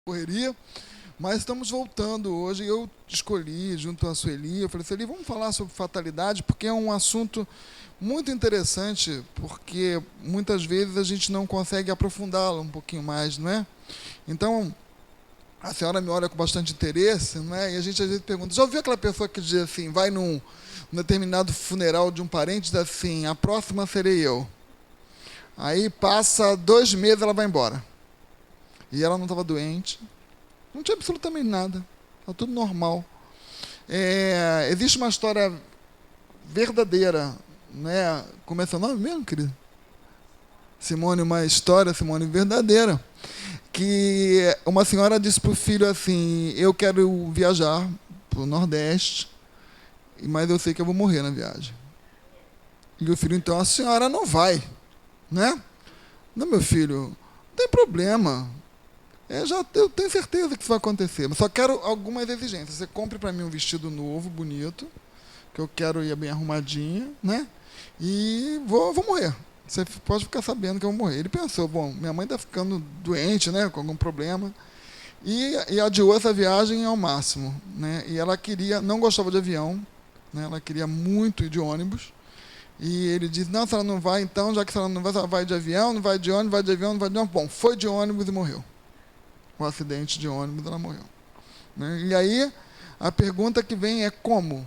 correria, mas estamos voltando hoje. Eu escolhi, junto à Sueli, eu falei, Sueli, vamos falar sobre fatalidade, porque é um assunto muito interessante, porque muitas vezes a gente não consegue aprofundá-lo um pouquinho mais, não é? Então, a senhora me olha com bastante interesse, não é? E a gente às vezes pergunta, já ouviu aquela pessoa que diz assim, vai num determinado funeral de um parente e diz assim, a próxima serei eu. Aí passa 2 meses, ela vai embora. E ela não estava doente, não tinha absolutamente nada, estava tudo normal. Existe uma história verdadeira, né? Como é seu nome mesmo, querido? Simone, uma história, Simone, verdadeira. Que uma senhora disse para o filho assim, eu quero viajar para o Nordeste, mas eu sei que eu vou morrer na viagem. E o filho, então, a senhora não vai, né? Não, meu filho, não tem problema. Eu tenho certeza que isso vai acontecer, mas só quero algumas exigências. Você compre para mim um vestido novo, bonito, que eu quero ir bem arrumadinha, né? E vou morrer. Você pode ficar sabendo que eu vou morrer. Ele pensou, bom, minha mãe está ficando doente, né, com algum problema, e adiou essa viagem ao máximo, né? E ela não gostava de avião, né? Ela queria muito ir de ônibus. E ele disse, não, se ela não vai, então, já que ela não vai, ela vai de avião, não vai de ônibus, vai de avião, não vai de ônibus. Bom, foi de ônibus e morreu. Um acidente de ônibus, ela morreu. Né? E aí, a pergunta que vem é como?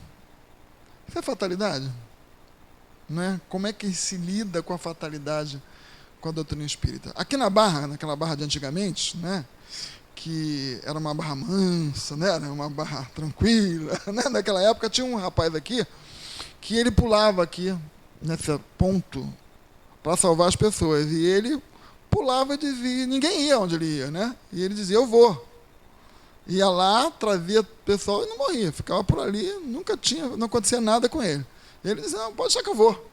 Isso é fatalidade? Né? Como é que se lida com a fatalidade com a doutrina espírita? Aqui na Barra, naquela Barra de antigamente, né? Que era uma barra mansa, né? Era uma barra tranquila. Né? Naquela época tinha um rapaz aqui que ele pulava aqui, nesse ponto, para salvar as pessoas. E ele pulava e dizia, ninguém ia onde ele ia, né? E ele dizia, eu vou. Ia lá, trazia o pessoal e não morria. Ficava por ali, não acontecia nada com ele. E ele dizia, não, pode deixar que eu vou.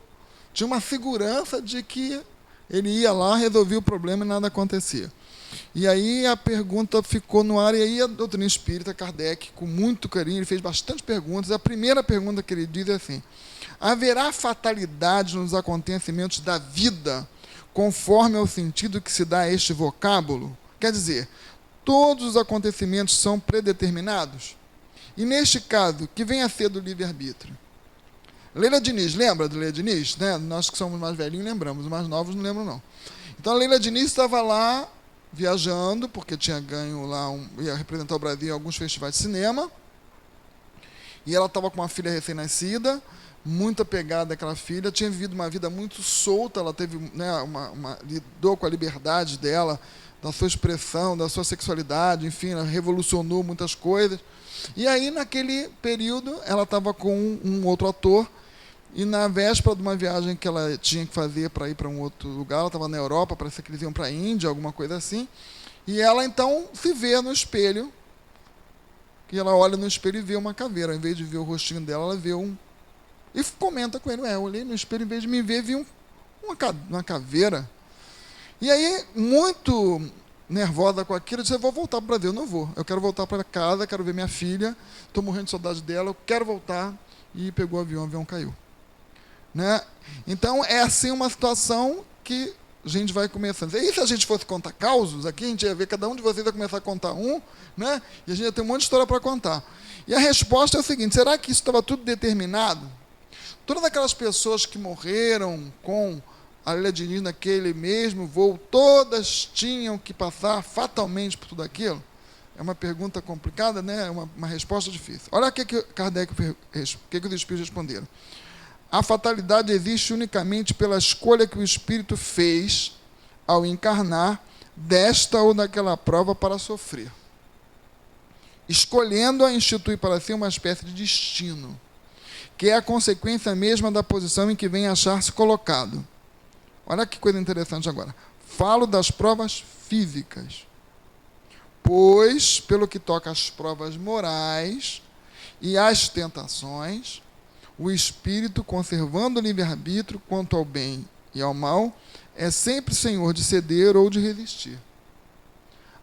Tinha uma segurança de que ele ia lá, resolvia o problema e nada acontecia. E aí a pergunta ficou no ar, e aí a doutrina espírita, Kardec, com muito carinho, ele fez bastante perguntas. A primeira pergunta que ele diz é assim, haverá fatalidade nos acontecimentos da vida, conforme ao sentido que se dá a este vocábulo? Quer dizer, todos os acontecimentos são predeterminados? E neste caso, que vem a ser do livre-arbítrio? Leila Diniz, lembra do Leila Diniz? Né? Nós que somos mais velhinhos lembramos, os mais novos não lembram não. Então a Leila Diniz estava lá, viajando, porque tinha ganho lá, ia representar o Brasil em alguns festivais de cinema, e ela estava com uma filha recém-nascida, muito apegada àquela filha, tinha vivido uma vida muito solta, ela teve, né, lidou com a liberdade dela, da sua expressão, da sua sexualidade, enfim, ela revolucionou muitas coisas. E aí, naquele período, ela estava com um outro ator, e na véspera de uma viagem que ela tinha que fazer para ir para um outro lugar, ela estava na Europa, parece que eles iam para a Índia, alguma coisa assim, e ela então se vê no espelho, e ela olha no espelho e vê uma caveira, em vez de ver o rostinho dela, ela vê e comenta com ele, eu olhei no espelho, em vez de me ver, vi uma caveira. E aí, muito nervosa com aquilo, eu disse, eu vou voltar para o Brasil. Eu não vou, eu quero voltar para casa, quero ver minha filha, estou morrendo de saudade dela, eu quero voltar. E pegou o avião caiu. Né? Então, é assim uma situação que a gente vai começando. E se a gente fosse contar causos, aqui a gente ia ver, cada um de vocês ia começar a contar um, né? E a gente ia ter um monte de história para contar. E a resposta é o seguinte, será que isso estava tudo determinado? Todas aquelas pessoas que morreram com a Leila Diniz naquele mesmo voo, todas tinham que passar fatalmente por tudo aquilo? É uma pergunta complicada, né? É uma resposta difícil. Olha o que Kardec, o que os espíritos responderam. A fatalidade existe unicamente pela escolha que o espírito fez ao encarnar desta ou daquela prova para sofrer, escolhendo a instituir para si uma espécie de destino, que é a consequência mesma da posição em que vem achar-se colocado. Olha que coisa interessante agora. Falo das provas físicas, pois, pelo que toca às provas morais e às tentações, o espírito, conservando o livre-arbítrio quanto ao bem e ao mal, é sempre senhor de ceder ou de resistir.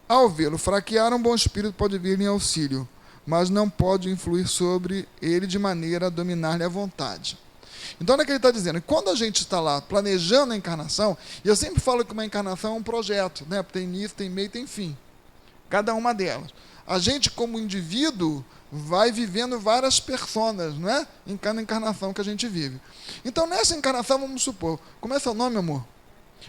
Ao vê-lo fraquear, um bom espírito pode vir-lhe em auxílio, mas não pode influir sobre ele de maneira a dominar-lhe a vontade. Então, olha o que ele está dizendo. Quando a gente está lá planejando a encarnação, e eu sempre falo que uma encarnação é um projeto, né? Tem início, tem meio, tem fim. Cada uma delas. A gente, como indivíduo, vai vivendo várias personas, não é? Em cada encarnação que a gente vive. Então, nessa encarnação, vamos supor, como é seu nome, amor?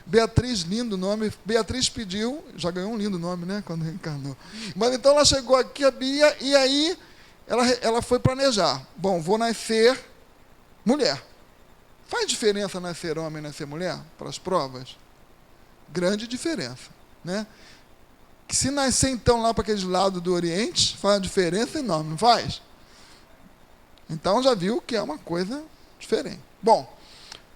Beatriz, lindo nome. Beatriz pediu, já ganhou um lindo nome, né? Quando reencarnou. Mas então ela chegou aqui, a Bia, e aí ela foi planejar. Bom, vou nascer mulher. Faz diferença nascer homem e nascer mulher para as provas? Grande diferença, né? Que se nascer então lá para aquele lado do Oriente, faz uma diferença enorme, não faz? Então já viu que é uma coisa diferente. Bom,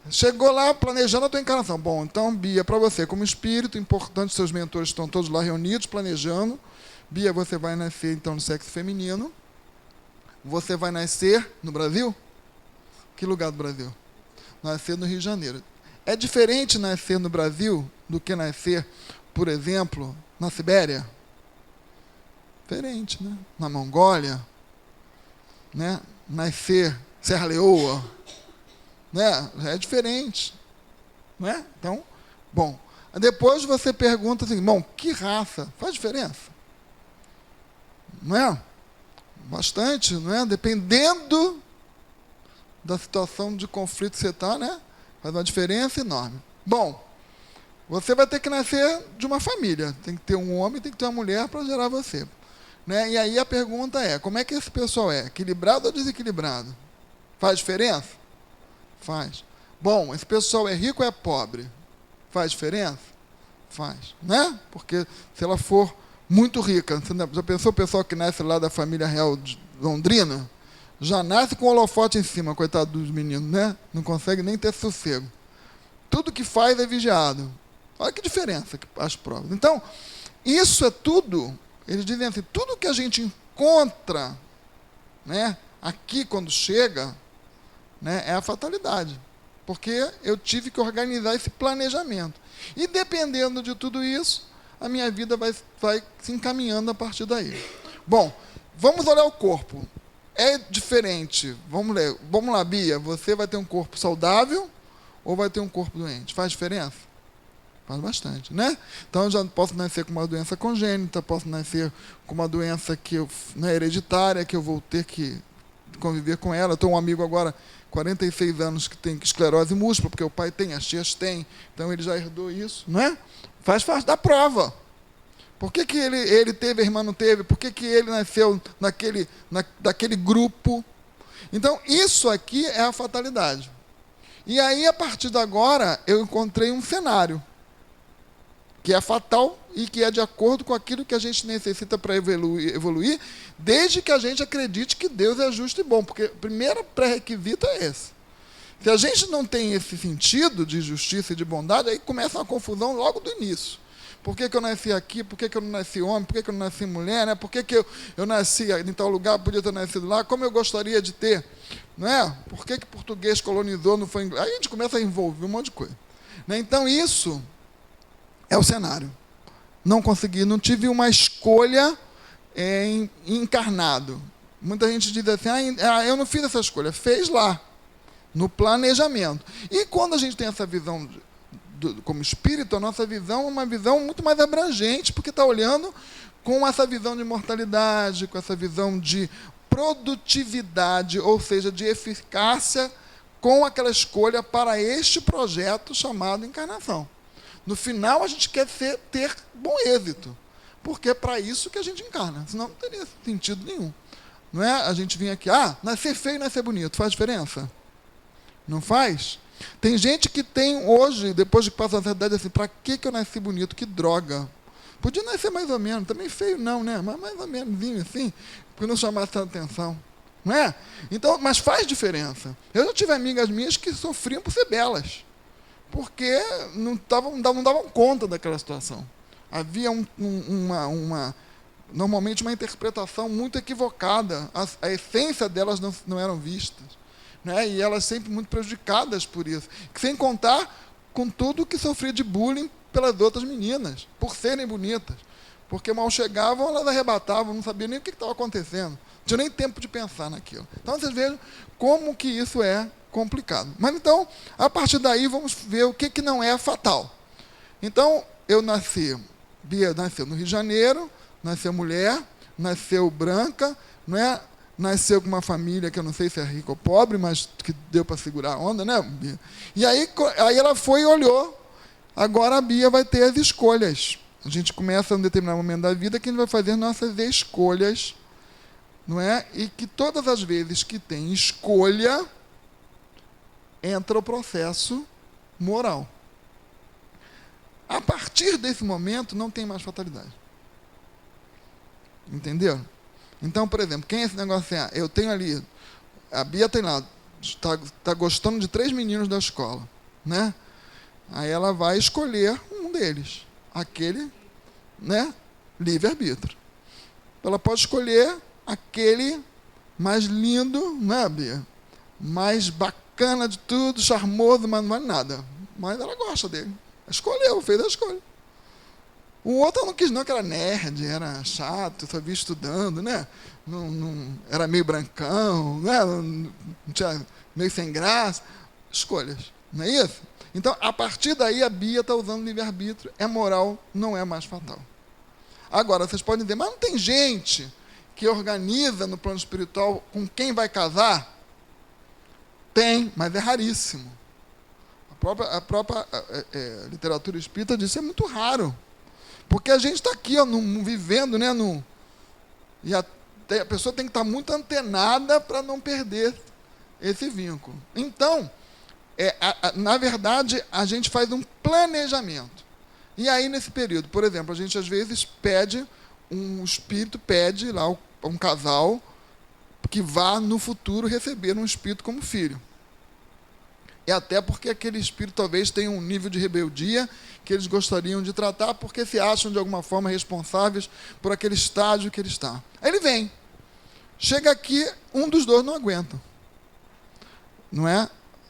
chegou lá planejando a tua encarnação. Bom, então, Bia, para você, como espírito, importante, seus mentores estão todos lá reunidos, planejando. Bia, você vai nascer então no sexo feminino. Você vai nascer no Brasil? Que lugar do Brasil? Nascer no Rio de Janeiro. É diferente nascer no Brasil do que nascer, por exemplo, na Sibéria? Diferente, né? Na Mongólia, né? Nascer Serra Leoa, né? É diferente, né? Então, bom. Depois você pergunta assim, bom, que raça? Faz diferença? Não é? Bastante, não é? Dependendo da situação de conflito que você está, né? Faz uma diferença enorme. Bom, você vai ter que nascer de uma família. Tem que ter um homem, tem que ter uma mulher para gerar você. Né? E aí a pergunta é, como é que esse pessoal é? Equilibrado ou desequilibrado? Faz diferença? Faz. Bom, esse pessoal é rico ou é pobre? Faz diferença? Faz. Né? Porque se ela for muito rica, você já pensou o pessoal que nasce lá da família real de Londrina? Já nasce com o holofote em cima, coitado dos meninos, né? Não consegue nem ter sossego. Tudo que faz é vigiado. Olha que diferença as provas. Então, isso é tudo, eles dizem assim, tudo que a gente encontra, né, aqui quando chega, né, é a fatalidade. Porque eu tive que organizar esse planejamento. E dependendo de tudo isso, a minha vida vai se encaminhando a partir daí. Bom, vamos olhar o corpo. É diferente. Vamos lá, Bia, você vai ter um corpo saudável ou vai ter um corpo doente? Faz diferença? Faz bastante, né? Então, eu já posso nascer com uma doença congênita, posso nascer com uma doença que não é hereditária, que eu vou ter que conviver com ela. Eu tenho um amigo agora, 46 anos, que tem esclerose múltipla, porque o pai tem, as tias têm, então ele já herdou isso, não é? Faz parte da prova. Por que ele teve, a irmã não teve? Por que ele nasceu daquele grupo? Então, isso aqui é a fatalidade. E aí, a partir de agora, eu encontrei um cenário que é fatal e que é de acordo com aquilo que a gente necessita para evoluir, desde que a gente acredite que Deus é justo e bom, porque o primeiro pré-requisito é esse. Se a gente não tem esse sentido de justiça e de bondade, aí começa uma confusão logo do início. Por que eu nasci aqui? Por que eu não nasci homem? Por que eu não nasci mulher? Né? Por que eu nasci em tal lugar, podia ter nascido lá? Como eu gostaria de ter? Não é? Por que português colonizou, não foi inglês? Aí a gente começa a envolver um monte de coisa. Né? Então, isso é o cenário. Não consegui, não tive uma escolha encarnado. Muita gente diz assim, eu não fiz essa escolha. Fez lá, no planejamento. E quando a gente tem essa visão como espírito, a nossa visão é uma visão muito mais abrangente, porque está olhando com essa visão de mortalidade, com essa visão de produtividade, ou seja, de eficácia, com aquela escolha para este projeto chamado encarnação. No final, a gente quer ter bom êxito, porque é para isso que a gente encarna, senão não teria sentido nenhum. Não é a gente vir aqui, nascer feio e nascer bonito, faz diferença? Não faz? Tem gente que tem hoje, depois de passar a idade, assim, para que eu nasci bonito? Que droga. Podia nascer mais ou menos, também feio não, né? Mas mais ou menos assim, porque não chamasse tanta atenção. Não é? Então, mas faz diferença. Eu já tive amigas minhas que sofriam por ser belas, porque não davam conta daquela situação. Havia normalmente uma interpretação muito equivocada. A essência delas não eram vistas. Né? E elas sempre muito prejudicadas por isso. Sem contar com tudo que sofria de bullying pelas outras meninas, por serem bonitas. Porque mal chegavam, elas arrebatavam, não sabiam nem o que estava acontecendo. Não tinha nem tempo de pensar naquilo. Então, vocês vejam como que isso é complicado. Mas, então, a partir daí, vamos ver o que não é fatal. Então, Bia nasceu no Rio de Janeiro, nasceu mulher, nasceu branca, não é? Nasceu com uma família que eu não sei se é rica ou pobre, mas que deu para segurar a onda, né, Bia? E aí ela foi e olhou. Agora a Bia vai ter as escolhas. A gente começa, em um determinado momento da vida, que a gente vai fazer nossas escolhas, não é? E que todas as vezes que tem escolha, entra o processo moral. A partir desse momento, não tem mais fatalidade. Entendeu? Então, por exemplo, quem é esse negócio assim? Eu tenho ali, a Bia tem lá, está gostando de 3 meninos da escola, né? Aí ela vai escolher um deles, aquele, né, livre-arbítrio. Ela pode escolher aquele mais lindo, né, Bia? Mais bacana de tudo, charmoso, mas não vale nada. Mas ela gosta dele. Escolheu, fez a escolha. O outro não quis não, que era nerd, era chato, só via estudando, né? Não, era meio brancão, né? Não tinha, meio sem graça. Escolhas, não é isso? Então, a partir daí, a Bia está usando livre-arbítrio. É moral, não é mais fatal. Agora, vocês podem dizer, mas não tem gente que organiza no plano espiritual com quem vai casar? Tem, mas é raríssimo. A própria literatura espírita diz que é muito raro. Porque a gente está aqui, ó, vivendo, né? E a pessoa tem que estar muito antenada para não perder esse vínculo. Então, na verdade, a gente faz um planejamento. E aí, nesse período, por exemplo, a gente às vezes um espírito pede lá um casal que vá no futuro receber um espírito como filho. E até porque aquele espírito talvez tenha um nível de rebeldia que eles gostariam de tratar, porque se acham de alguma forma responsáveis por aquele estágio que ele está. Aí ele vem. Chega aqui, um dos dois não aguenta. Não é?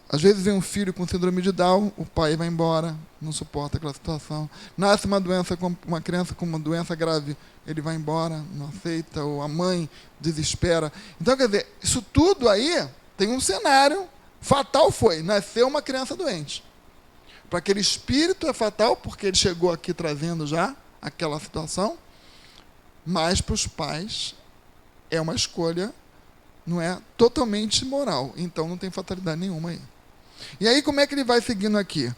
Às vezes vem um filho com síndrome de Down, o pai vai embora, não suporta aquela situação. Nasce uma criança com uma doença grave, ele vai embora, não aceita, ou a mãe desespera. Então, quer dizer, isso tudo aí tem um cenário fatal. Nasceu uma criança doente. Para aquele espírito é fatal, porque ele chegou aqui trazendo já aquela situação, mas para os pais é uma escolha, não é totalmente moral. Então não tem fatalidade nenhuma aí. E aí como é que ele vai seguindo aqui?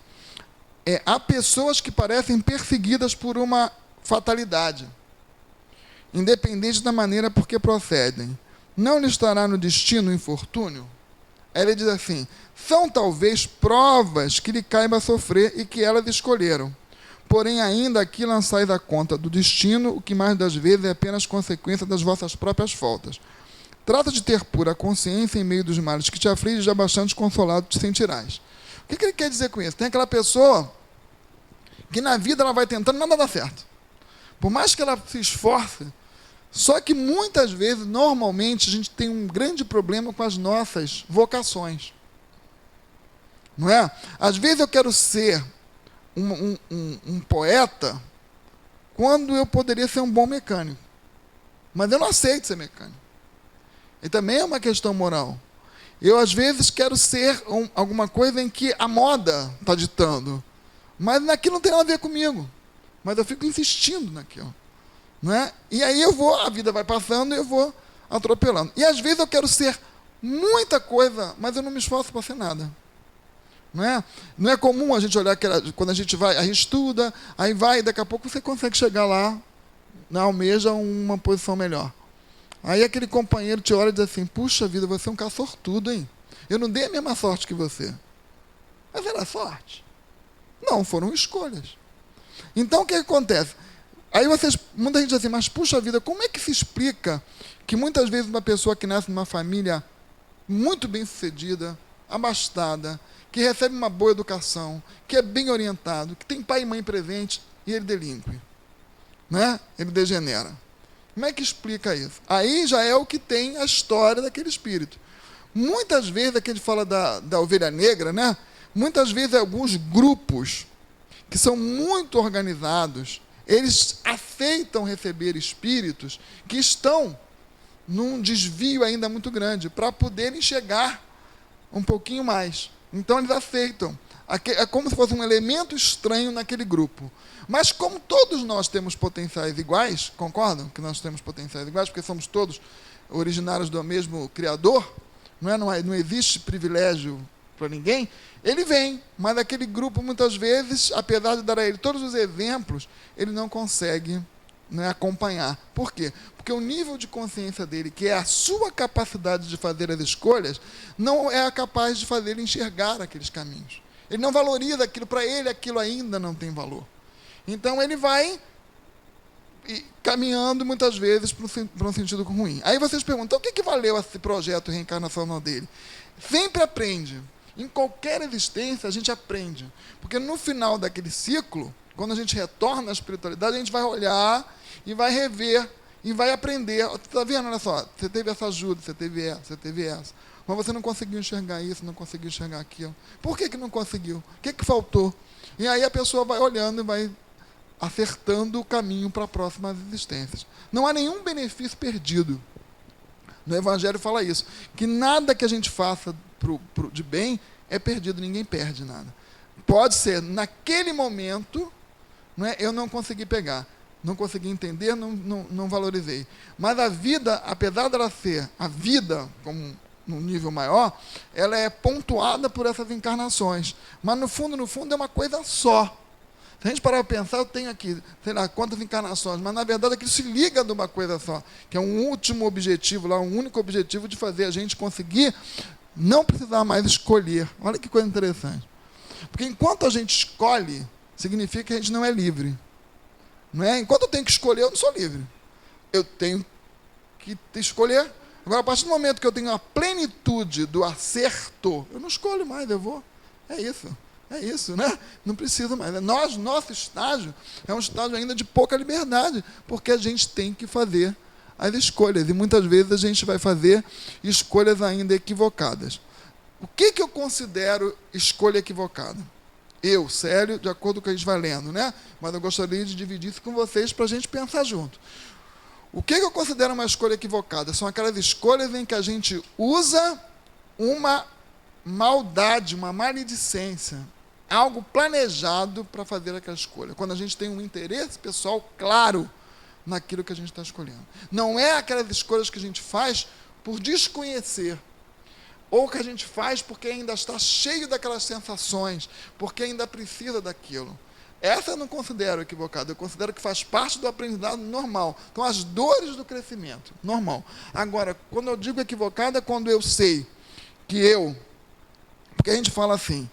Há pessoas que parecem perseguidas por uma fatalidade, independente da maneira por que procedem. Não lhe estará no destino o infortúnio? Aí ele diz assim, são talvez provas que lhe caiba sofrer e que elas escolheram. Porém, ainda aqui lançais a conta do destino, o que mais das vezes é apenas consequência das vossas próprias faltas. Trata de ter pura consciência em meio dos males que te afligem, já bastante consolado te sentirás. O que ele quer dizer com isso? Tem aquela pessoa que na vida ela vai tentando, nada dá certo. Por mais que ela se esforce, só que muitas vezes, normalmente, a gente tem um grande problema com as nossas vocações. Não é? Às vezes eu quero ser um poeta quando eu poderia ser um bom mecânico. Mas eu não aceito ser mecânico. E também é uma questão moral. Eu, às vezes, quero ser alguma coisa em que a moda está ditando. Mas naquilo não tem nada a ver comigo. Mas eu fico insistindo naquilo. Não é? E aí a vida vai passando e eu vou atropelando. E às vezes eu quero ser muita coisa, mas eu não me esforço para ser nada. Não é comum a gente olhar, quando a gente estuda, aí vai, e daqui a pouco você consegue chegar lá, almeja uma posição melhor. Aí aquele companheiro te olha e diz assim, puxa vida, você é um cara sortudo, hein? Eu não dei a mesma sorte que você. Mas era sorte? Não, foram escolhas. Então o que acontece? Aí muita gente diz assim, mas puxa vida, como é que se explica que muitas vezes uma pessoa que nasce numa família muito bem sucedida, abastada, que recebe uma boa educação, que é bem orientado, que tem pai e mãe presente, e ele delinque, né? Ele degenera. Como é que explica isso? Aí já é o que tem a história daquele espírito. Muitas vezes, aqui a gente fala da ovelha negra, né? Muitas vezes alguns grupos que são muito organizados, eles aceitam receber espíritos que estão num desvio ainda muito grande, para poderem chegar um pouquinho mais. Então eles aceitam. É como se fosse um elemento estranho naquele grupo. Mas como todos nós temos potenciais iguais, concordam que nós temos potenciais iguais, porque somos todos originários do mesmo Criador, não existe privilégio para ninguém, ele vem, mas aquele grupo, muitas vezes, apesar de dar a ele todos os exemplos, ele não consegue acompanhar. Por quê? Porque o nível de consciência dele, que é a sua capacidade de fazer as escolhas, não é capaz de fazer ele enxergar aqueles caminhos. Ele não valoriza aquilo, para ele aquilo ainda não tem valor. Então ele vai caminhando muitas vezes para um sentido ruim. Aí vocês perguntam, então, o que valeu esse projeto reencarnacional dele? Sempre aprende. Em qualquer existência a gente aprende. Porque no final daquele ciclo, quando a gente retorna à espiritualidade, a gente vai olhar e vai rever e vai aprender. Está vendo? Olha só, você teve essa ajuda, você teve essa. Mas você não conseguiu enxergar isso, não conseguiu enxergar aquilo. Por que não conseguiu? O que faltou? E aí a pessoa vai olhando e vai acertando o caminho para próximas existências. Não há nenhum benefício perdido. No Evangelho fala isso, que nada que a gente faça de bem é perdido, ninguém perde nada. Pode ser, naquele momento, eu não consegui pegar, não consegui entender, não valorizei. Mas a vida, apesar dela ser a vida, como num nível maior, ela é pontuada por essas encarnações. Mas, no fundo, é uma coisa só. Se a gente parar para pensar, eu tenho aqui, sei lá, quantas encarnações, mas, na verdade, aquilo se liga de uma coisa só, que é um último objetivo, um único objetivo de fazer a gente conseguir não precisar mais escolher. Olha que coisa interessante. Porque enquanto a gente escolhe, significa que a gente não é livre. Enquanto eu tenho que escolher, eu não sou livre. Eu tenho que escolher. Agora, a partir do momento que eu tenho a plenitude do acerto, eu não escolho mais, eu vou. É isso, Não preciso mais. Nosso estágio é um estágio ainda de pouca liberdade, porque a gente tem que fazer as escolhas. E muitas vezes a gente vai fazer escolhas ainda equivocadas. O que eu considero escolha equivocada? Eu, Célio, de acordo com o que a gente vai lendo, Mas eu gostaria de dividir isso com vocês para a gente pensar junto. O que eu considero uma escolha equivocada? São aquelas escolhas em que a gente usa uma maldade, uma maledicência, algo planejado para fazer aquela escolha. Quando a gente tem um interesse pessoal claro naquilo que a gente está escolhendo. Não é aquelas escolhas que a gente faz por desconhecer, ou que a gente faz porque ainda está cheio daquelas sensações, porque ainda precisa daquilo. Essa eu não considero equivocada, eu considero que faz parte do aprendizado normal. Então, as dores do crescimento, normal. Agora, quando eu digo equivocada, é quando eu sei que porque a gente fala assim,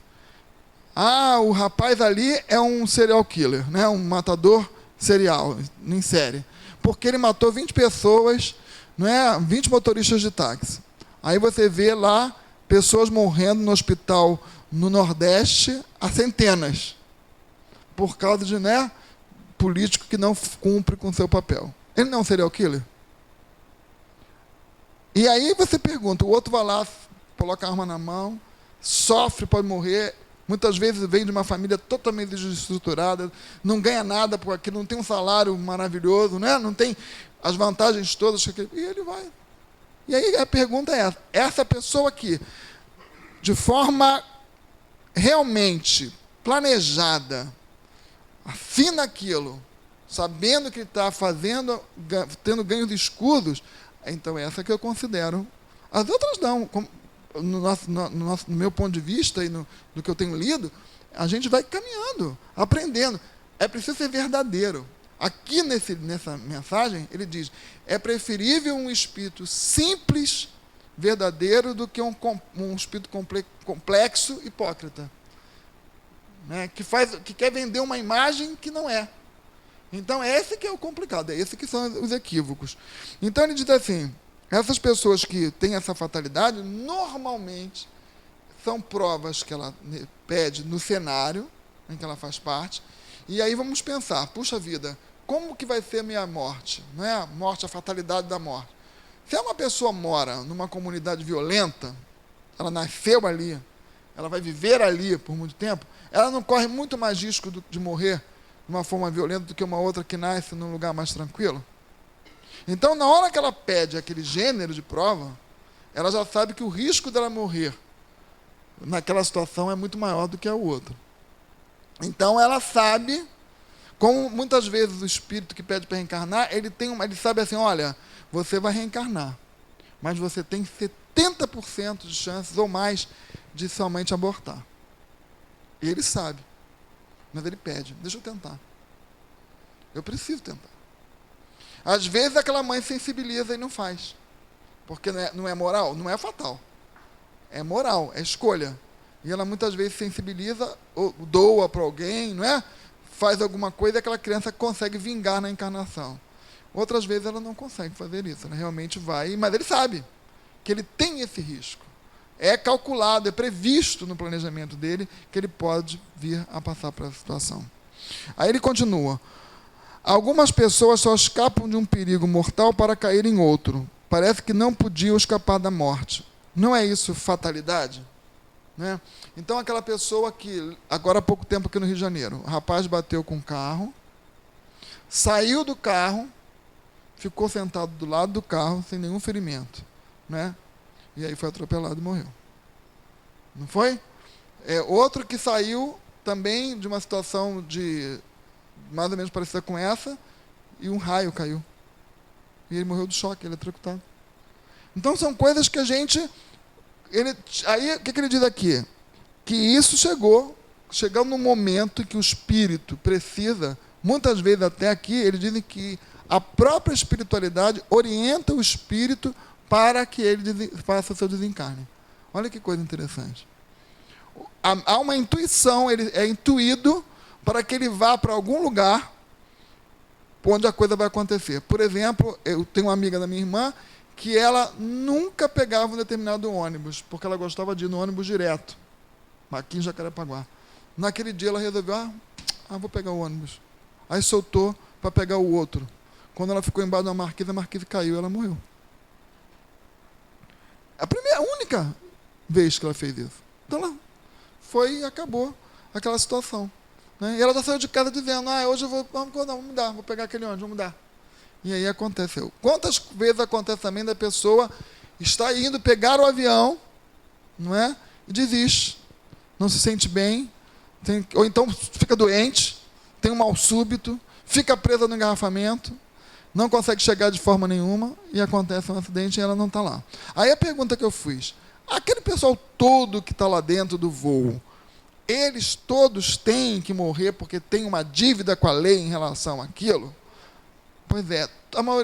o rapaz ali é um serial killer, um matador serial, em série. Porque ele matou 20 pessoas, 20 motoristas de táxi. Aí você vê lá pessoas morrendo no hospital no Nordeste a centenas. Por causa de político que não cumpre com seu papel. Ele não é um serial killer? E aí você pergunta, o outro vai lá, coloca a arma na mão, sofre, pode morrer, muitas vezes vem de uma família totalmente desestruturada, não ganha nada por aquilo, não tem um salário maravilhoso, não tem as vantagens todas, e ele vai. E aí a pergunta é essa pessoa aqui, de forma realmente planejada, afina aquilo, sabendo que está tendo ganhos escusos, então essa que eu considero. As outras não. No meu ponto de vista e no que eu tenho lido, a gente vai caminhando, aprendendo. É preciso ser verdadeiro. Aqui nessa mensagem, ele diz, é preferível um espírito simples, verdadeiro, do que um espírito complexo, hipócrita. Que quer vender uma imagem que não é. Então, esse que é o complicado, esse que são os equívocos. Então, ele diz assim, essas pessoas que têm essa fatalidade, normalmente, são provas que ela pede no cenário, em que ela faz parte, e aí vamos pensar, puxa vida, como que vai ser a minha morte? A morte, a fatalidade da morte. Se uma pessoa mora numa comunidade violenta, ela nasceu ali, ela vai viver ali por muito tempo, ela não corre muito mais risco de morrer de uma forma violenta do que uma outra que nasce num lugar mais tranquilo? Então, na hora que ela pede aquele gênero de prova, ela já sabe que o risco dela morrer naquela situação é muito maior do que a outra. Então ela sabe, como muitas vezes o espírito que pede para reencarnar, ele sabe assim, olha, você vai reencarnar, mas você tem 70% de chances ou mais de somente abortar. E ele sabe, mas ele pede, deixa eu tentar. Eu preciso tentar. Às vezes aquela mãe sensibiliza e não faz, porque não é moral, não é fatal. É moral, é escolha. E ela muitas vezes sensibiliza, ou doa para alguém, não é? Faz alguma coisa e aquela criança consegue vingar na encarnação. Outras vezes ela não consegue fazer isso. Ela realmente vai, mas ele sabe que ele tem esse risco. É calculado, é previsto no planejamento dele que ele pode vir a passar por essa situação. Aí ele continua. Algumas pessoas só escapam de um perigo mortal para cair em outro. Parece que não podiam escapar da morte. Não é isso fatalidade? Né? Então, aquela pessoa que, agora há pouco tempo aqui no Rio de Janeiro, o rapaz bateu com o carro, saiu do carro, ficou sentado do lado do carro, sem nenhum ferimento. Né? E aí foi atropelado e morreu. Não foi? Outro que saiu também de uma situação mais ou menos parecida com essa, e um raio caiu. E ele morreu do choque, eletrocutado. Então, são coisas que a gente... Aí, o que ele diz aqui? Que isso chegando no momento que o espírito precisa, muitas vezes até aqui, eles dizem que a própria espiritualidade orienta o espírito para que ele faça o seu desencarne. Olha que coisa interessante. Há uma intuição, ele é intuído para que ele vá para algum lugar onde a coisa vai acontecer. Por exemplo, eu tenho uma amiga da minha irmã que ela nunca pegava um determinado ônibus, porque ela gostava de ir no ônibus direto, aqui em Jacarepaguá. Naquele dia ela resolveu, vou pegar o ônibus. Aí soltou para pegar o outro. Quando ela ficou embaixo da marquise, a marquise caiu e ela morreu. A única vez que ela fez isso. Então ela foi e acabou aquela situação. Né? E ela já saiu de casa dizendo, hoje eu vou mudar, vou pegar aquele ônibus, vou mudar. E aí aconteceu. Quantas vezes acontece também da pessoa está indo pegar o avião, não é? E desiste. Não se sente bem, ou então fica doente, tem um mal súbito, fica presa no engarrafamento, não consegue chegar de forma nenhuma, e acontece um acidente e ela não está lá. Aí a pergunta que eu fiz, aquele pessoal todo que está lá dentro do voo, eles todos têm que morrer porque tem uma dívida com a lei em relação àquilo? Pois é.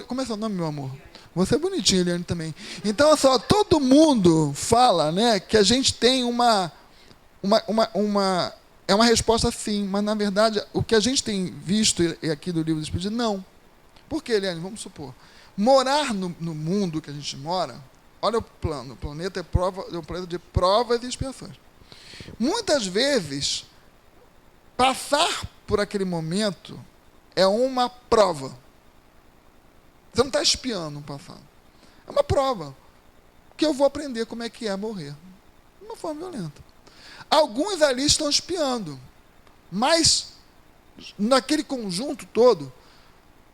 Como é seu nome, meu amor? Você é bonitinho, Eliane, também. Então, só todo mundo fala, né, que a gente tem uma resposta sim, mas, na verdade, o que a gente tem visto aqui do Livro dos Espíritos, não. Por quê, Eliane? Vamos supor. Morar no mundo que a gente mora, olha o plano. O planeta é um planeta de provas e expiações. Muitas vezes, passar por aquele momento é uma prova. Você não está espiando o passado. É uma prova. Que eu vou aprender como é que é morrer. De uma forma violenta. Alguns ali estão espiando. Mas, naquele conjunto todo,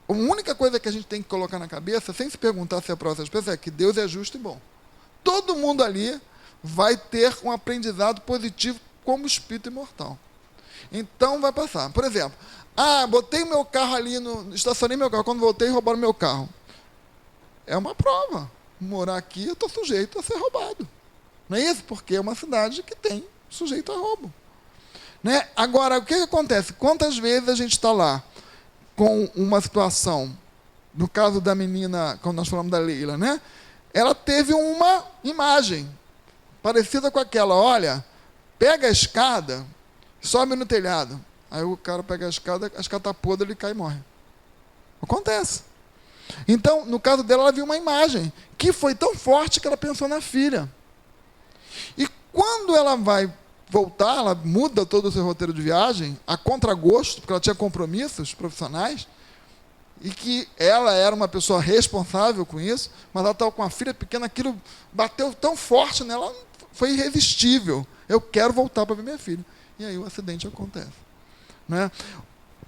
a única coisa que a gente tem que colocar na cabeça, sem se perguntar se é prova ou expiação, é que Deus é justo e bom. Todo mundo ali vai ter um aprendizado positivo como espírito imortal. Então, vai passar. Por exemplo, botei meu carro ali, estacionei meu carro, quando voltei, roubaram meu carro. É uma prova. Morar aqui, eu estou sujeito a ser roubado. Não é isso? Porque é uma cidade que tem sujeito a roubo. Né? Agora, o que acontece? Quantas vezes a gente está lá com uma situação, no caso da menina, quando nós falamos da Leila, né? Ela teve uma imagem parecida com aquela, olha, pega a escada, sobe no telhado. Aí o cara pega a escada está podre, ele cai e morre. Acontece. Então, no caso dela, ela viu uma imagem que foi tão forte que ela pensou na filha. E quando ela vai voltar, ela muda todo o seu roteiro de viagem, a contragosto, porque ela tinha compromissos profissionais, e que ela era uma pessoa responsável com isso, mas ela estava com uma filha pequena, aquilo bateu tão forte nela, foi irresistível. Eu quero voltar para ver minha filha. E aí o acidente acontece. Né?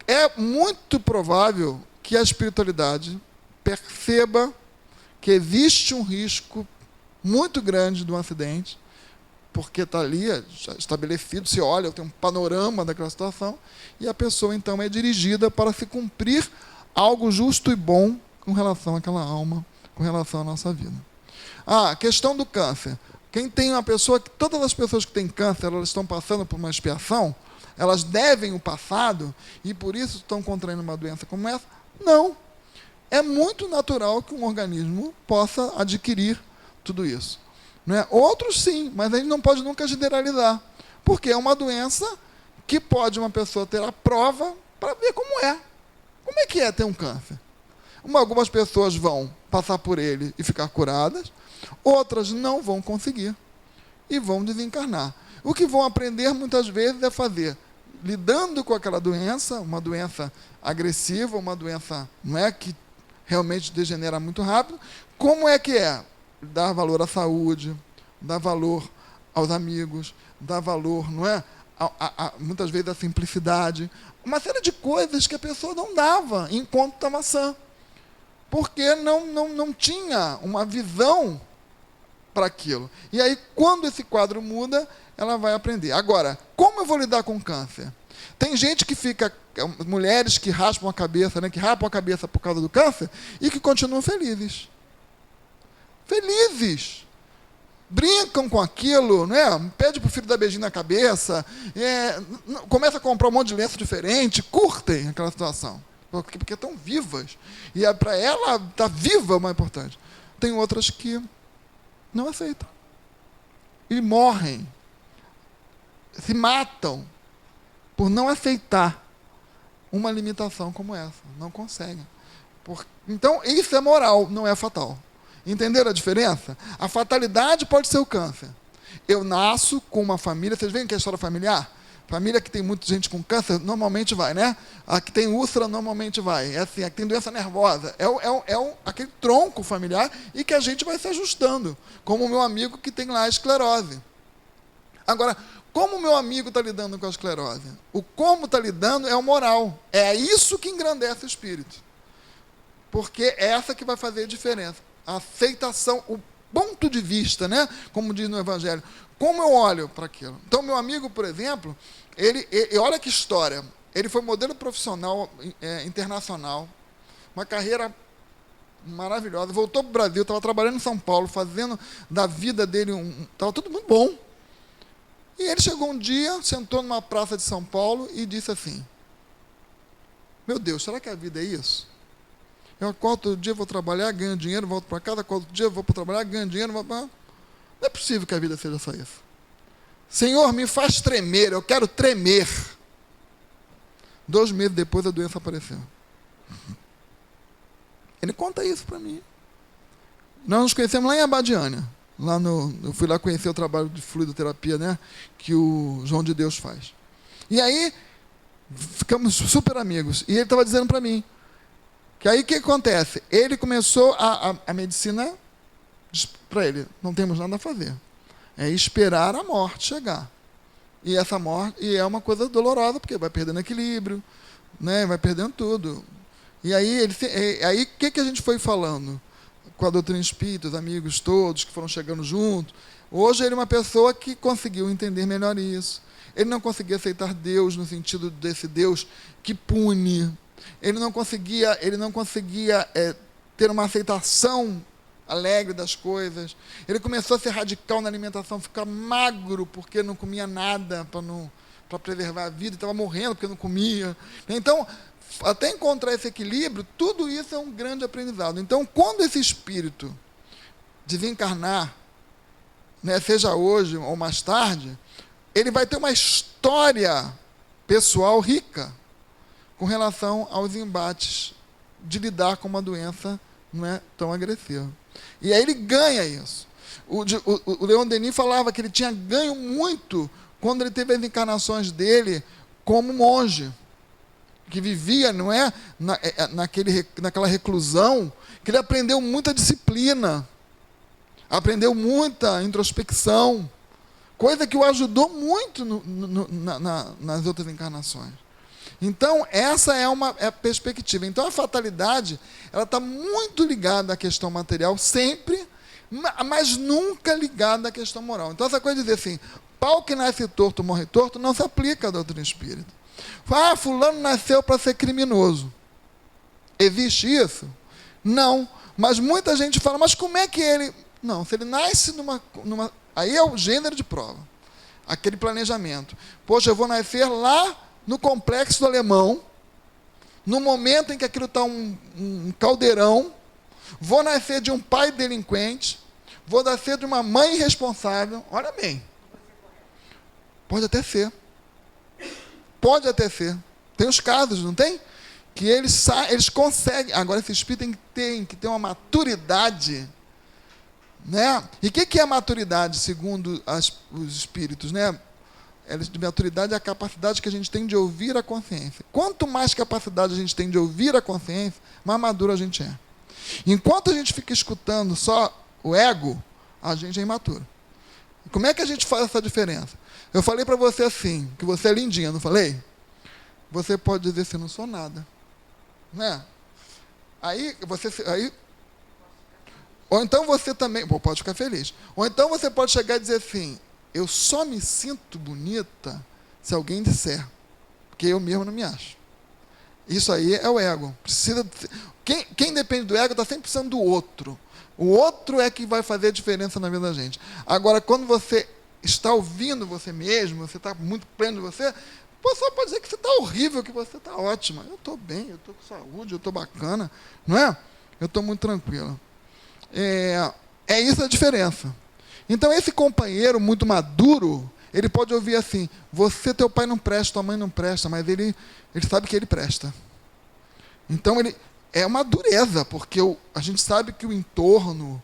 É muito provável que a espiritualidade perceba que existe um risco muito grande de um acidente, porque está ali já estabelecido, se olha, tem um panorama daquela situação, e a pessoa, então, é dirigida para se cumprir algo justo e bom com relação àquela alma, com relação à nossa vida. A questão do câncer. Quem tem uma pessoa, todas as pessoas que têm câncer, elas estão passando por uma expiação, elas devem o passado, e por isso estão contraindo uma doença como essa? Não. É muito natural que um organismo possa adquirir tudo isso. Né? Outros sim, mas a gente não pode nunca generalizar, porque é uma doença que pode uma pessoa ter a prova para ver como é. Como é que é ter um câncer? Algumas pessoas vão passar por ele e ficar curadas, outras não vão conseguir e vão desencarnar. O que vão aprender muitas vezes é fazer, lidando com aquela doença, uma doença agressiva, uma doença, não é, que realmente degenera muito rápido, como é que é? Dar valor à saúde, dar valor aos amigos, dar valor, não é? Muitas vezes à simplicidade, uma série de coisas que a pessoa não dava enquanto estava sã, porque não tinha uma visão para aquilo. E aí, quando esse quadro muda, ela vai aprender. Agora, como eu vou lidar com câncer? Tem gente que fica, mulheres que raspam a cabeça, né, que rapam a cabeça por causa do câncer, e que continuam felizes. Felizes. Brincam com aquilo, né? Pede para o filho dar beijinho na cabeça, começa a comprar um monte de lenço diferente, curtem aquela situação, porque estão vivas. E para ela, estar viva é o mais importante. Tem outras que não aceitam. E morrem. Se matam por não aceitar uma limitação como essa. Não conseguem. Então, isso é moral, não é fatal. Entenderam a diferença? A fatalidade pode ser o câncer. Eu nasço com uma família, vocês veem que é a história familiar? Família que tem muita gente com câncer, normalmente vai, né? A que tem úlcera, normalmente vai. É assim, a que tem doença nervosa. Aquele tronco familiar e que a gente vai se ajustando. Como o meu amigo que tem lá a esclerose. Agora, como o meu amigo está lidando com a esclerose? O como está lidando é o moral. É isso que engrandece o espírito. Porque é essa que vai fazer a diferença. A aceitação, o ponto de vista, né? Como diz no Evangelho. Como eu olho para aquilo? Então, meu amigo, por exemplo, ele olha que história. Ele foi modelo profissional internacional, uma carreira maravilhosa. Voltou para o Brasil, estava trabalhando em São Paulo, fazendo da vida dele estava tudo muito bom. E ele chegou um dia, sentou numa praça de São Paulo e disse assim: meu Deus, será que a vida é isso? Eu acordo todo dia, vou trabalhar, ganho dinheiro, volto para casa, acordo todo dia, vou para trabalhar, ganho dinheiro, vou para... Não é possível que a vida seja só isso. Senhor, me faz tremer, eu quero tremer. 2 meses depois a doença apareceu. Ele conta isso para mim. Nós nos conhecemos lá em Abadiânia. Eu fui lá conhecer o trabalho de fluidoterapia, né, que o João de Deus faz. E aí, ficamos super amigos. E ele estava dizendo para mim, que aí o que acontece? Ele começou a medicina, para ele, não temos nada a fazer. É esperar a morte chegar. E essa morte é uma coisa dolorosa, porque vai perdendo equilíbrio, né, vai perdendo tudo. E aí, o que a gente foi falando? Com a doutrina espírita, os amigos todos que foram chegando junto. Hoje ele é uma pessoa que conseguiu entender melhor isso. Ele não conseguia aceitar Deus no sentido desse Deus que pune. Ele não conseguia ter uma aceitação alegre das coisas. Ele começou a ser radical na alimentação, ficar magro porque não comia nada para preservar a vida, estava morrendo porque não comia. Então, até encontrar esse equilíbrio, tudo isso é um grande aprendizado. Então, quando esse espírito desencarnar, né, seja hoje ou mais tarde, ele vai ter uma história pessoal rica com relação aos embates de lidar com uma doença não é tão agressiva. E aí ele ganha isso. O Leon Denis falava que ele tinha ganho muito quando ele teve as encarnações dele como monge, que vivia, não é, naquela reclusão, que ele aprendeu muita disciplina, aprendeu muita introspecção, coisa que o ajudou muito nas outras encarnações. Então, essa é a perspectiva. Então, a fatalidade ela está muito ligada à questão material sempre, mas nunca ligado à questão moral. Então, essa coisa de dizer assim, pau que nasce torto, morre torto, não se aplica à doutrina espírita. Fulano nasceu para ser criminoso. Existe isso? Não. Mas muita gente fala, mas como é que ele... Não, se ele nasce numa... Aí é o gênero de prova. Aquele planejamento. Poxa, eu vou nascer lá no Complexo do Alemão, no momento em que aquilo está um caldeirão, vou nascer de um pai delinquente, vou nascer de uma mãe irresponsável. Olha bem. Pode até ser. Pode até ser. Tem os casos, não tem? Que eles conseguem. Agora, esse espírito tem que ter uma maturidade. Né? E o que é maturidade, segundo os espíritos? Né? De maturidade é a capacidade que a gente tem de ouvir a consciência. Quanto mais capacidade a gente tem de ouvir a consciência, mais maduro a gente é. Enquanto a gente fica escutando só o ego, a gente é imaturo. Como é que a gente faz essa diferença? Eu falei para você assim, que você é lindinha, não falei? Você pode dizer assim, não sou nada. Né? Ou então você também, pode ficar feliz. Ou então você pode chegar e dizer assim, eu só me sinto bonita se alguém disser, porque eu mesmo não me acho. Isso aí é o ego. Quem depende do ego está sempre precisando do outro. O outro é que vai fazer a diferença na vida da gente. Agora, quando você está ouvindo você mesmo, você está muito pleno de você, o pessoal pode dizer que você está horrível, que você está ótima. Eu estou bem, eu estou com saúde, eu estou bacana, não é? Eu estou muito tranquila. É isso a diferença. Então, esse companheiro muito maduro, ele pode ouvir assim, teu pai não presta, tua mãe não presta, mas ele sabe que ele presta. Então, é uma dureza, porque a gente sabe que o entorno,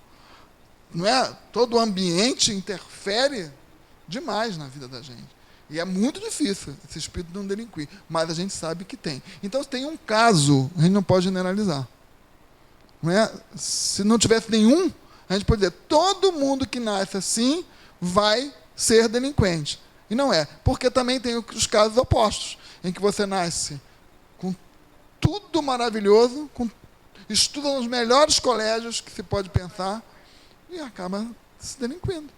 não é? Todo o ambiente interfere demais na vida da gente. E é muito difícil esse espírito não delinquir, mas a gente sabe que tem. Então, tem um caso, a gente não pode generalizar. Não é? Se não tivesse nenhum, a gente pode dizer, todo mundo que nasce assim vai ser delinquente. E não é, porque também tem os casos opostos, em que você nasce com tudo maravilhoso, estuda nos melhores colégios que se pode pensar, e acaba se delinquindo.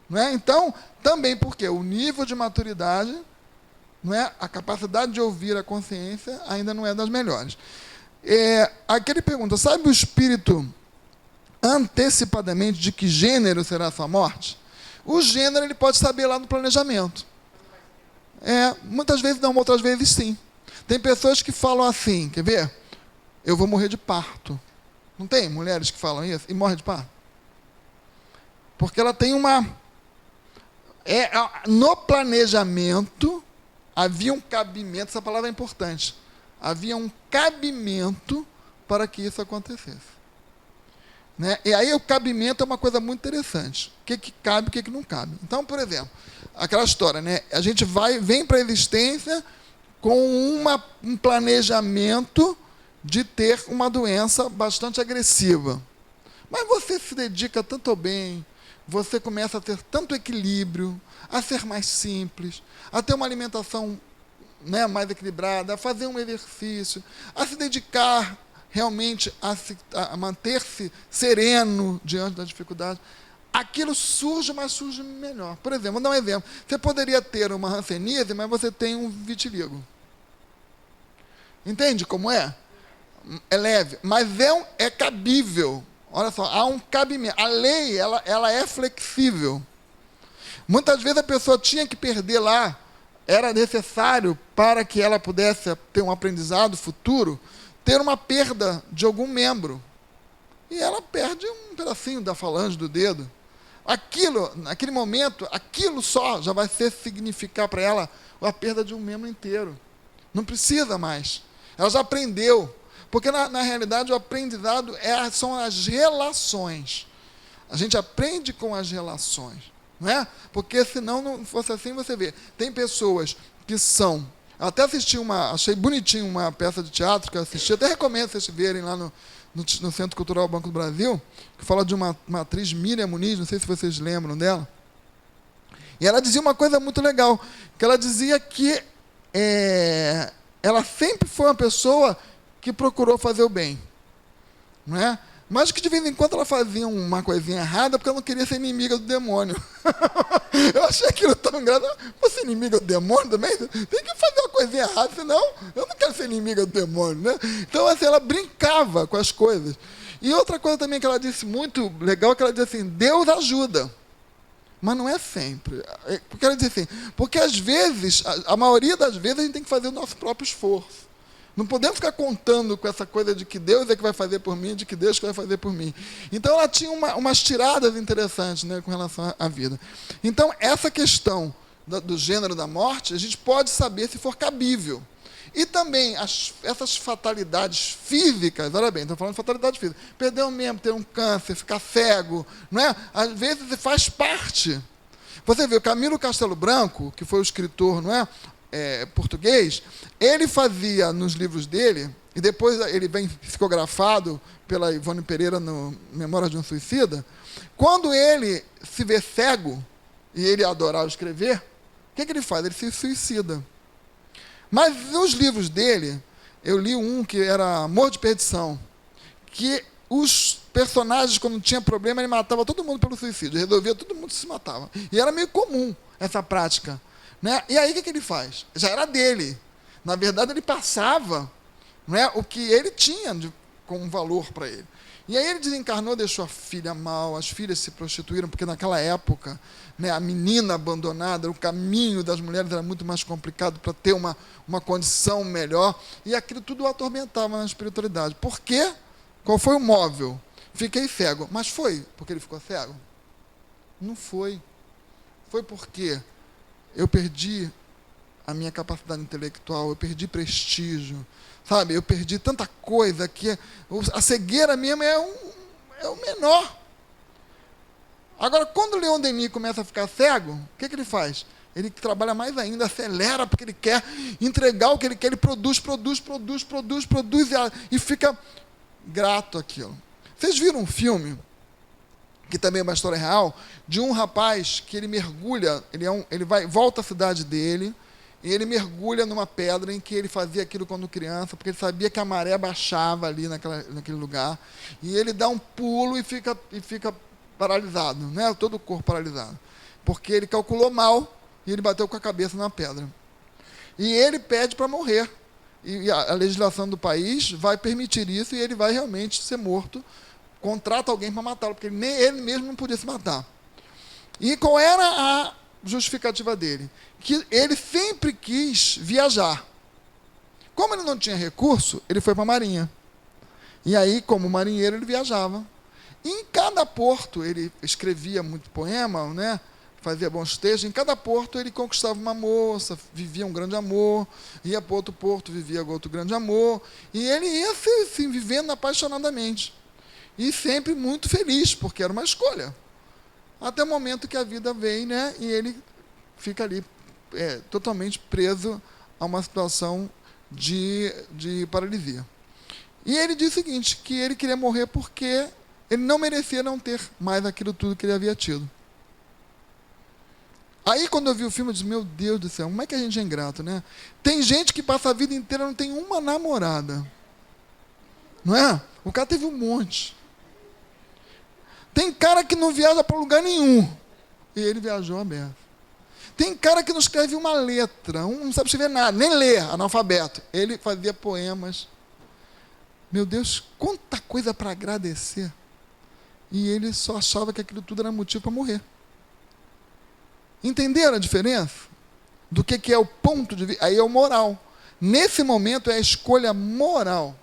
Não é? Então, também porque o nível de maturidade, não é? A capacidade de ouvir a consciência ainda não é das melhores. Aqui ele pergunta, sabe o espírito antecipadamente de que gênero será a sua morte? O gênero ele pode saber lá no planejamento. Muitas vezes não, outras vezes sim. Tem pessoas que falam assim, quer ver? Eu vou morrer de parto. Não tem mulheres que falam isso e morrem de parto? Porque ela tem no planejamento havia um cabimento, essa palavra é importante. Havia um cabimento para que isso acontecesse. Né? E aí o cabimento é uma coisa muito interessante. O que cabe e o que não cabe. Então, por exemplo, aquela história, né? A gente vem para a existência com um planejamento de ter uma doença bastante agressiva. Mas você se dedica tanto ao bem, você começa a ter tanto equilíbrio, a ser mais simples, a ter uma alimentação, né, mais equilibrada, a fazer um exercício, a se dedicar realmente a manter-se sereno diante da dificuldade. Aquilo surge, mas surge melhor. Por exemplo, vou dar um exemplo. Você poderia ter uma hanseníase, mas você tem um vitiligo. Entende como é? É leve, mas é cabível. Olha só, há um cabimento. A lei, ela é flexível. Muitas vezes a pessoa tinha que perder lá, era necessário para que ela pudesse ter um aprendizado futuro, ter uma perda de algum membro. E ela perde um pedacinho da falange do dedo. Aquilo, naquele momento, aquilo só já vai significar para ela a perda de um membro inteiro. Não precisa mais. Ela já aprendeu. Porque, na realidade, o aprendizado são as relações. A gente aprende com as relações. Não é? Porque, senão, não fosse assim, você vê. Tem pessoas que são... Eu até achei bonitinho uma peça de teatro que eu assisti, até recomendo vocês verem lá no Centro Cultural Banco do Brasil, que fala de uma atriz, Miriam Muniz, não sei se vocês lembram dela. E ela dizia uma coisa muito legal, que ela dizia que ela sempre foi uma pessoa que procurou fazer o bem. Não é? Mas que de vez em quando ela fazia uma coisinha errada porque ela não queria ser inimiga do demônio. Eu achei aquilo tão engraçado. Você é inimiga do demônio também? Tem que fazer uma coisinha errada, senão eu não quero ser inimiga do demônio, né? Então, assim, ela brincava com as coisas. E outra coisa também que ela disse muito legal, que ela disse assim, Deus ajuda. Mas não é sempre. Porque ela diz assim, porque às vezes, a maioria das vezes, a gente tem que fazer o nosso próprio esforço. Não podemos ficar contando com essa coisa de que Deus é que vai fazer por mim, de que Deus que vai fazer por mim. Então, ela tinha umas tiradas interessantes, né, com relação à vida. Então, essa questão do gênero da morte, a gente pode saber se for cabível. E também essas fatalidades físicas, olha bem, estou falando de fatalidade física, perder um membro, ter um câncer, ficar cego, não é? Às vezes faz parte. Você vê, o Camilo Castelo Branco, que foi o escritor, não é? Português, ele fazia nos livros dele, e depois ele vem psicografado pela Ivone Pereira no Memórias de um Suicida, quando ele se vê cego, e ele adorava escrever, o que ele faz? Ele se suicida. Mas nos livros dele, eu li um que era Amor de Perdição, que os personagens, quando tinha problema, ele matava todo mundo pelo suicídio, resolvia, todo mundo se matava. E era meio comum essa prática. Né? E aí o que ele faz? Já era dele. Na verdade, ele passava, né, o que ele tinha como valor para ele. E aí ele desencarnou, deixou a filha mal, as filhas se prostituíram, porque naquela época, né, a menina abandonada, o caminho das mulheres era muito mais complicado para ter uma condição melhor, e aquilo tudo o atormentava na espiritualidade. Por quê? Qual foi o móvel? Fiquei cego. Mas foi porque ele ficou cego? Não foi. Foi porque eu perdi a minha capacidade intelectual, eu perdi prestígio, sabe? Eu perdi tanta coisa que a cegueira mesmo é o menor. Agora, quando o Leon Denis começa a ficar cego, o que ele faz? Ele trabalha mais ainda, acelera, porque ele quer entregar o que ele quer, ele produz, e fica grato àquilo. Vocês viram um filme, que também é uma história real, de um rapaz que ele mergulha, volta à cidade dele, e ele mergulha numa pedra em que ele fazia aquilo quando criança, porque ele sabia que a maré baixava ali naquele lugar, e ele dá um pulo e fica paralisado, né? Todo o corpo paralisado, porque ele calculou mal, e ele bateu com a cabeça na pedra. E ele pede para morrer, e a legislação do país vai permitir isso, e ele vai realmente ser morto, contrata alguém para matá-lo, porque ele mesmo não podia se matar. E qual era a justificativa dele? Que ele sempre quis viajar. Como ele não tinha recurso, ele foi para a marinha. E aí, como marinheiro, ele viajava. E em cada porto, ele escrevia muito poema, né? Fazia bons textos. Em cada porto, ele conquistava uma moça, vivia um grande amor, ia para outro porto, vivia outro grande amor. E ele ia se vivendo apaixonadamente. E sempre muito feliz, porque era uma escolha. Até o momento que a vida vem, né, e ele fica ali totalmente preso a uma situação de paralisia. E ele diz o seguinte, que ele queria morrer porque ele não merecia não ter mais aquilo tudo que ele havia tido. Aí, quando eu vi o filme, eu disse, meu Deus do céu, como é que a gente é ingrato, né? Tem gente que passa a vida inteira e não tem uma namorada. Não é? O cara teve um monte. Tem cara que não viaja para lugar nenhum. E ele viajou aberto. Tem cara que não escreve uma letra, não sabe escrever nada, nem ler, analfabeto. Ele fazia poemas. Meu Deus, quanta coisa para agradecer. E ele só achava que aquilo tudo era motivo para morrer. Entenderam a diferença? Do que é o ponto de vista? Aí é o moral. Nesse momento é a escolha moral.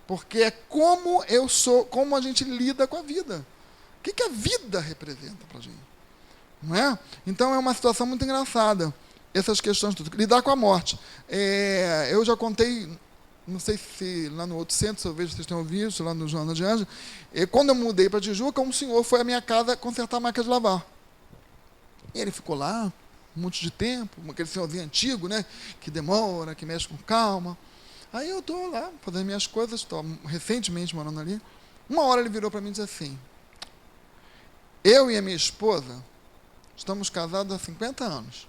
Porque é como eu sou, como a gente lida com a vida. O que a vida representa para a gente? Não é? Então é uma situação muito engraçada, essas questões tudo. Lidar com a morte. Eu já contei, não sei se lá no outro centro, se eu vejo, vocês tenham visto, lá no Joana de Anjos, quando eu mudei para Tijuca, um senhor foi à minha casa consertar a máquina de lavar. E ele ficou lá um monte de tempo, aquele senhorzinho antigo, né, que demora, que mexe com calma. Aí eu estou lá, fazendo minhas coisas, estou recentemente morando ali. Uma hora ele virou para mim e disse assim, eu e a minha esposa estamos casados há 50 anos.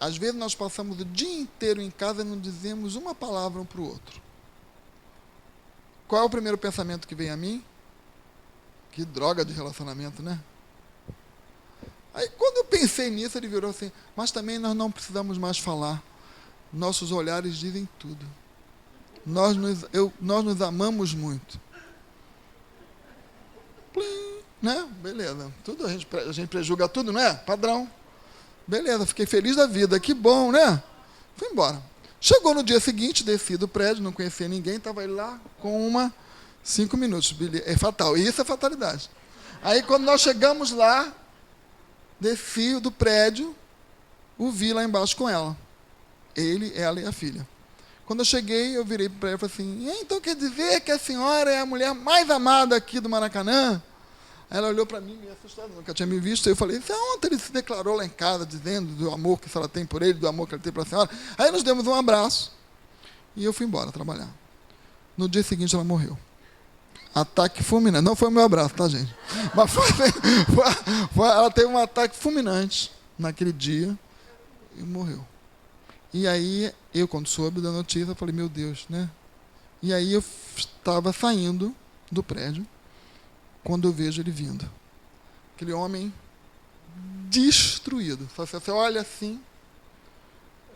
Às vezes nós passamos o dia inteiro em casa e não dizemos uma palavra um para o outro. Qual é o primeiro pensamento que vem a mim? Que droga de relacionamento, né? Aí, quando eu pensei nisso, ele virou assim, mas também nós não precisamos mais falar. Nossos olhares dizem tudo. Nós nos amamos muito. Plim, né? Beleza. Tudo a gente prejulga tudo, não é? Padrão. Beleza, fiquei feliz da vida. Que bom, né? Fui embora. Chegou no dia seguinte, desci do prédio, não conhecia ninguém, estava ele lá com 5 minutos. É fatal. E isso é fatalidade. Aí, quando nós chegamos lá, desci do prédio, o vi lá embaixo com ela. Ele, ela e a filha. Quando eu cheguei, eu virei para ela e falei assim, então quer dizer que a senhora é a mulher mais amada aqui do Maracanã? Aí ela olhou para mim, meio assustada, nunca tinha me visto. Eu falei, ontem ele se declarou lá em casa, dizendo do amor que a senhora tem por ele, do amor que ele tem pela senhora. Aí nós demos um abraço e eu fui embora trabalhar. No dia seguinte ela morreu. Ataque fulminante. Não foi o meu abraço, tá, gente? Mas ela teve um ataque fulminante naquele dia e morreu. E aí, eu, quando soube da notícia, falei, meu Deus, né? E aí eu estava saindo do prédio, quando eu vejo ele vindo. Aquele homem destruído. Só se você olha assim,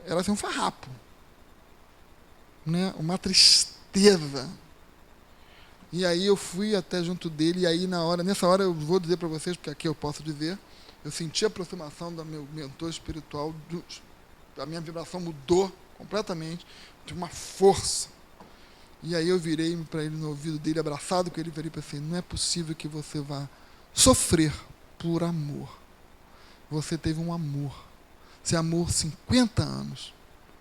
era assim um farrapo. Né? Uma tristeza. E aí eu fui até junto dele, e aí nessa hora eu vou dizer para vocês, porque aqui eu posso dizer, eu senti a aproximação do meu mentor espiritual, a minha vibração mudou completamente, de uma força. E aí eu virei para ele no ouvido dele, abraçado com ele, e falei para ele, não é possível que você vá sofrer por amor. Você teve um amor. Você amou 50 anos.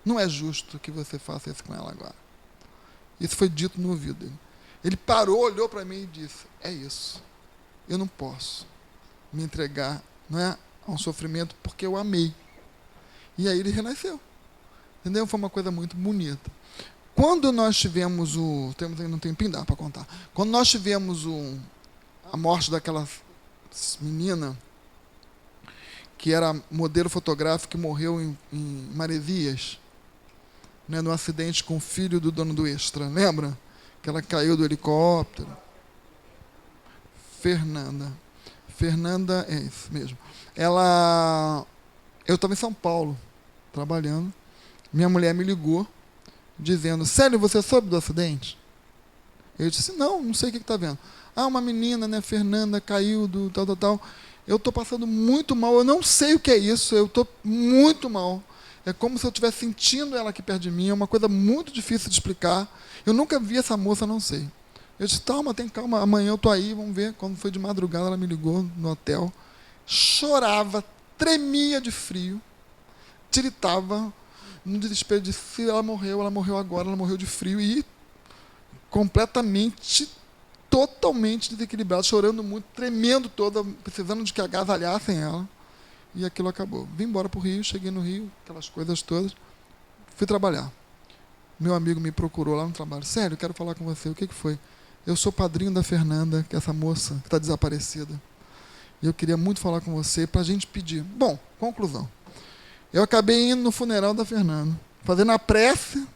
Não é justo que você faça isso com ela agora. Isso foi dito no ouvido dele. Ele parou, olhou para mim e disse, é isso. Eu não posso me entregar, não é, a um sofrimento porque eu amei. E aí ele renasceu. Entendeu? Foi uma coisa muito bonita. Quando nós tivemos temos ainda um tempinho, dá para contar. Quando nós tivemos a morte daquela menina, que era modelo fotográfico, que morreu em Maresias, né, num acidente com o filho do dono do Extra, lembra? Que ela caiu do helicóptero. Fernanda, é isso mesmo. Eu estava em São Paulo, trabalhando. Minha mulher me ligou, dizendo, Célio, você soube do acidente? Eu disse, não sei o que está vendo. Uma menina, né, Fernanda, caiu do tal. Eu estou passando muito mal, eu não sei o que é isso, eu estou muito mal. É como se eu estivesse sentindo ela aqui perto de mim, é uma coisa muito difícil de explicar. Eu nunca vi essa moça, não sei. Eu disse, tem calma, amanhã eu estou aí, vamos ver. Quando foi de madrugada, ela me ligou no hotel, chorava, tremia de frio, tiritava, no desespero, disse, ela morreu agora, ela morreu de frio, e completamente, totalmente desequilibrada, chorando muito, tremendo toda, precisando de que agasalhassem ela. E aquilo acabou. Vim embora para o Rio, cheguei no Rio, aquelas coisas todas, fui trabalhar. Meu amigo me procurou lá no trabalho. Sério, quero falar com você. O que foi? Eu sou padrinho da Fernanda, que é essa moça que está desaparecida. E eu queria muito falar com você para a gente pedir. Bom, conclusão. Eu acabei indo no funeral da Fernanda, fazendo a prece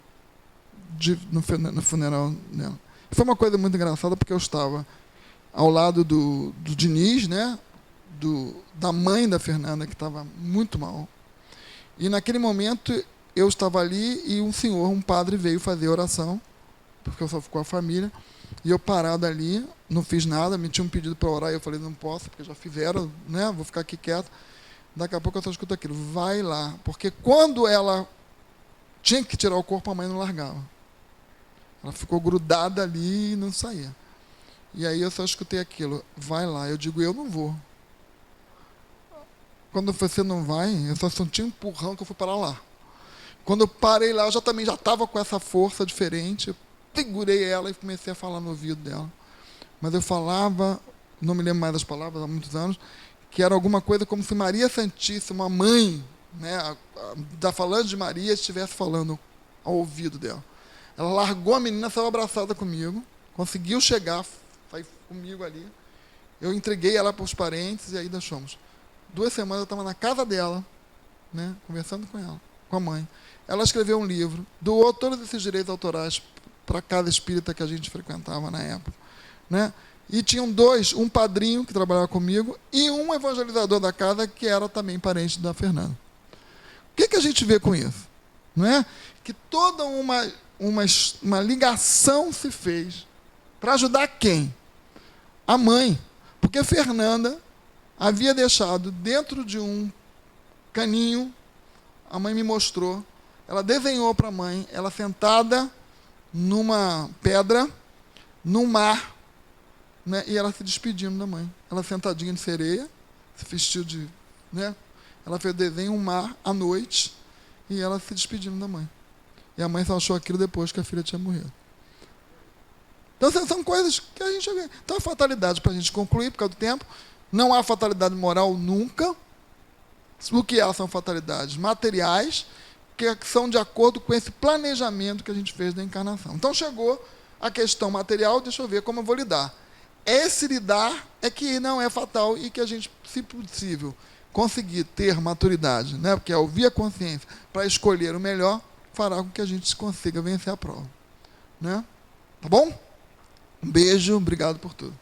no funeral dela. Foi uma coisa muito engraçada, porque eu estava ao lado do Diniz, né? Da mãe da Fernanda, que estava muito mal. E naquele momento eu estava ali e um padre veio fazer oração, porque eu só fico com a família, e eu parado ali, não fiz nada, me tinham pedido para orar, e eu falei, não posso, porque já fizeram, né? Vou ficar aqui quieto. Daqui a pouco eu só escuto aquilo, vai lá, porque quando ela tinha que tirar o corpo, a mãe não largava. Ela ficou grudada ali e não saía. E aí eu só escutei aquilo, vai lá. Eu digo, eu não vou. Quando você não vai, eu só senti um empurrão que eu fui para lá. Quando eu parei lá, eu também já estava com essa força diferente. Eu segurei ela e comecei a falar no ouvido dela. Mas eu falava, não me lembro mais das palavras, há muitos anos, que era alguma coisa como se Maria Santíssima, a mãe, né, da falante de Maria, estivesse falando ao ouvido dela. Ela largou a menina, saiu abraçada comigo, conseguiu chegar, sair comigo ali. Eu entreguei ela para os parentes e aí nós fomos. 2 semanas eu estava na casa dela, né, conversando com ela, com a mãe. Ela escreveu um livro, doou todos esses direitos autorais para a casa espírita que a gente frequentava na época, né? E tinham dois, um padrinho que trabalhava comigo e um evangelizador da casa que era também parente da Fernanda. O que a gente vê com isso? Não é? Que toda uma ligação se fez para ajudar quem? A mãe. Porque Fernanda havia deixado dentro de um caninho, a mãe me mostrou, ela desenhou para a mãe, ela sentada numa pedra, no mar, né, e ela se despedindo da mãe. Ela sentadinha de sereia, se vestiu de... Né, ela fez desenho um mar à noite, e ela se despedindo da mãe. E a mãe só achou aquilo depois que a filha tinha morrido. Então, são coisas que a gente vê. Então, a fatalidade, para a gente concluir, por causa do tempo, não há fatalidade moral nunca. O que há são fatalidades materiais, que são de acordo com esse planejamento que a gente fez da encarnação. Então, chegou a questão material, deixa eu ver como eu vou lidar. Esse lidar é que não é fatal e que a gente, se possível, conseguir ter maturidade, né? Porque é ouvir a consciência para escolher o melhor, fará com que a gente consiga vencer a prova. Né? Tá bom? Um beijo, obrigado por tudo.